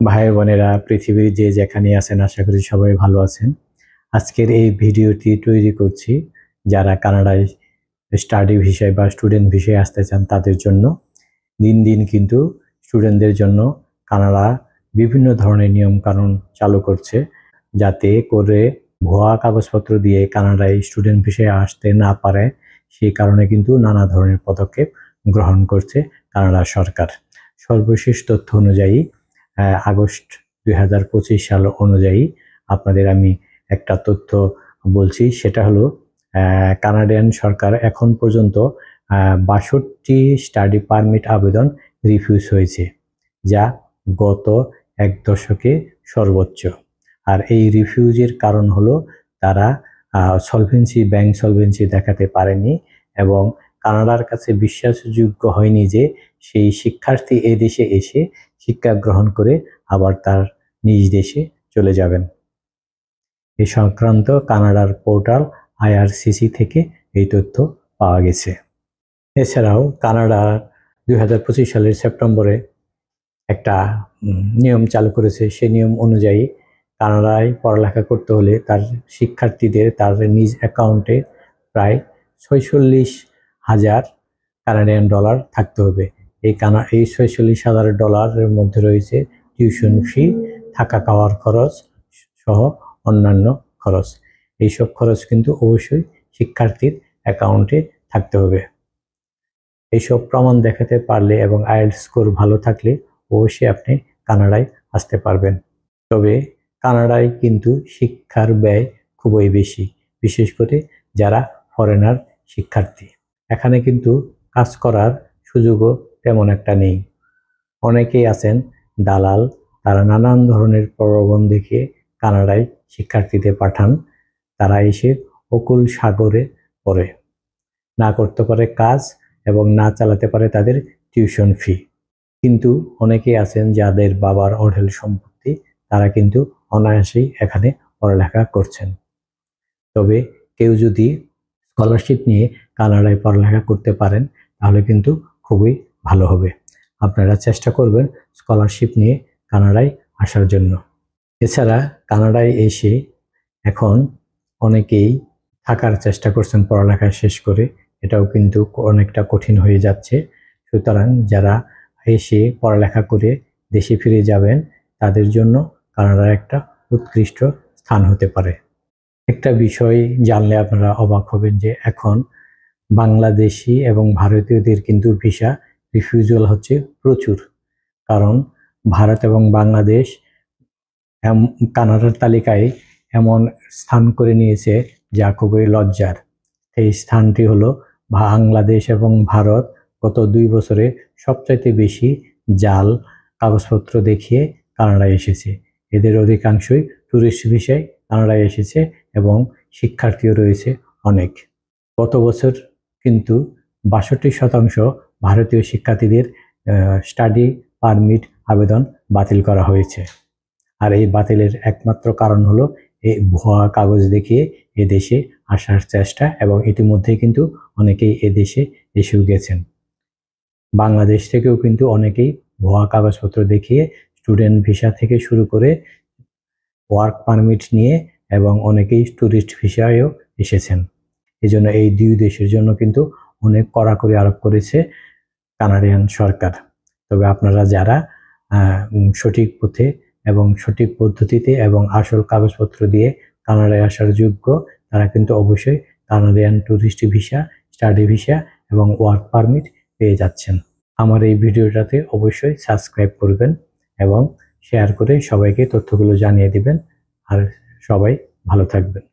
ভাই বোনেরা, পৃথিবীর যে যেখানে আছেন আশা করি সবাই ভালো আছেন। আজকের এই ভিডিওটি তৈরি করছি যারা কানাডায় স্টাডি ভিসায় বা স্টুডেন্ট ভিসায় আসতে চান তাদের জন্য। দিন দিন কিন্তু স্টুডেন্টদের জন্য কানাডা বিভিন্ন ধরনের নিয়ম কানুন চালু করছে, যাতে করে ভুয়া কাগজপত্র দিয়ে কানাডায় স্টুডেন্ট ভিসায় আসতে না পারে। সেই কারণে কিন্তু নানা ধরনের পদক্ষেপ গ্রহণ করছে কানাডা সরকার। সর্বশেষ তথ্য অনুযায়ী আগস্ট 2025 সাল অনুযায়ী আপনাদের আমি একটা তথ্য বলছি, সেটা হলো কানাডিয়ান সরকার এখন পর্যন্ত 62 স্টাডি পারমিট আবেদন রিফিউজ হয়েছে, যা গত এক দশকে সর্বোচ্চ। আর এই রিফিউজের কারণ হলো তারা ব্যাংক সলভেন্সি দেখাতে পারেনি এবং কানাডার কাছে বিশ্বাসযোগ্য হয়নি যে সেই শিক্ষার্থী এই দেশে এসে শিক্ষা গ্রহণ করে আবার তার নিজ দেশে চলে যাবেন। এই সংক্রান্ত কানাডার পোর্টাল IRCC থেকে এই তথ্য পাওয়া গেছে। এছাড়াও কানাডা 2025 সালের সেপ্টেম্বরে একটা নিয়ম চালু করেছে। সেই নিয়ম অনুযায়ী কানাডায় পড়ালেখা করতে হলে তার শিক্ষার্থীদের তার নিজ অ্যাকাউন্টে প্রায় 46,000 কানাডিয়ান ডলার থাকতে হবে। এই 46,000 ডলারের মধ্যে রয়েছে টিউশন ফি, থাকা খাওয়ার খরচ সহ অন্যান্য খরচ। এইসব খরচ কিন্তু অবশ্যই শিক্ষার্থীর অ্যাকাউন্টে থাকতে হবে। এইসব প্রমাণ দেখাতে পারলে এবং আইএলটিএস স্কোর ভালো থাকলে অবশ্যই আপনি কানাডায় আসতে পারবেন। তবে কানাডায় কিন্তু শিক্ষার ব্যয় খুবই বেশি, বিশেষ করে যারা ফরেনার শিক্ষার্থী। এখানে কিন্তু কাজ করার সুযোগও তেমন একটা নেই। অনেকেই আছেন দালাল, তারা নানান ধরনের প্রলোভন দেখিয়ে কানাডায় শিক্ষার্থীদের পাঠান। তারা এসে অকুল সাগরে পড়ে, না করতে পারে কাজ এবং না চালাতে পারে তাদের টিউশন ফি। কিন্তু অনেকেই আছেন যাদের বাবার অঢেল সম্পত্তি, তারা কিন্তু অনায়াসেই এখানে পড়ালেখা করছেন। তবে কেউ যদি স্কলারশিপ নিয়ে কানাডায় পড়ালেখা করতে পারেন তাহলে কিন্তু খুবই ভালো হবে। আপনারা চেষ্টা করবেন স্কলারশিপ নিয়ে কানাডায় আসার জন্য। এছাড়া কানাডায় এসে এখন অনেকেই থাকার চেষ্টা করছেন পড়ালেখা শেষ করে, এটাও কিন্তু অনেকটা কঠিন হয়ে যাচ্ছে। সুতরাং যারা এসে পড়ালেখা করে দেশে ফিরে যাবেন তাদের জন্য কানাডার একটা উৎকৃষ্ট স্থান হতে পারে। একটা বিষয় জানলে আপনারা অবাক হবেন যে এখন বাংলাদেশি এবং ভারতীয়দের কিন্তু ভিসা রিফিউজাল হচ্ছে প্রচুর। কারণ ভারত এবং বাংলাদেশ কানাডার তালিকায় এমন স্থান করে নিয়েছে যা খুবই লজ্জার। এই স্থানটি হলো বাংলাদেশ এবং ভারত গত 2 বছরে সবচাইতে বেশি জাল কাগজপত্র দেখিয়ে কানাডায় এসেছে। এদের অধিকাংশই ট্যুরিস্ট ভিসায় কানাডায় এসেছে এবং শিক্ষার্থীও রয়েছে অনেক। গত বছর কিন্তু 62% ভারতীয় শিক্ষার্থীদের স্টাডি পারমিট আবেদন বাতিল করা হয়েছে। আর এই বাতিলের একমাত্র কারণ হলো এই ভুয়া কাগজ দেখিয়ে এদেশে আসার চেষ্টা, এবং ইতিমধ্যেই কিন্তু অনেকেই এদেশে এসেও গেছেন। বাংলাদেশ থেকেও কিন্তু অনেকেই ভুয়া কাগজপত্র দেখিয়ে স্টুডেন্ট ভিসা থেকে শুরু করে ওয়ার্ক পারমিট নিয়ে এবং অনেকেই ট্যুরিস্ট ভিসায়ও এসেছেন। এজন্য এই 2 দেশের জন্য কিন্তু অনেক কড়াকড়ি আরোপ করেছে কানাডিয়ান সরকার। তবে আপনারা যারা সঠিক পথে এবং সঠিক পদ্ধতিতে এবং আসল কাগজপত্র দিয়ে কানাডায় আসার যোগ্য, তারা কিন্তু অবশ্যই Canadian tourist visa, study visa এবং ওয়ার্ক পারমিট পেয়ে যাচ্ছেন। আমার এই ভিডিওটাতে অবশ্যই সাবস্ক্রাইব করবেন এবং শেয়ার করে সবাইকে তথ্যগুলো জানিয়ে দিবেন। আর সবাই ভালো থাকবেন।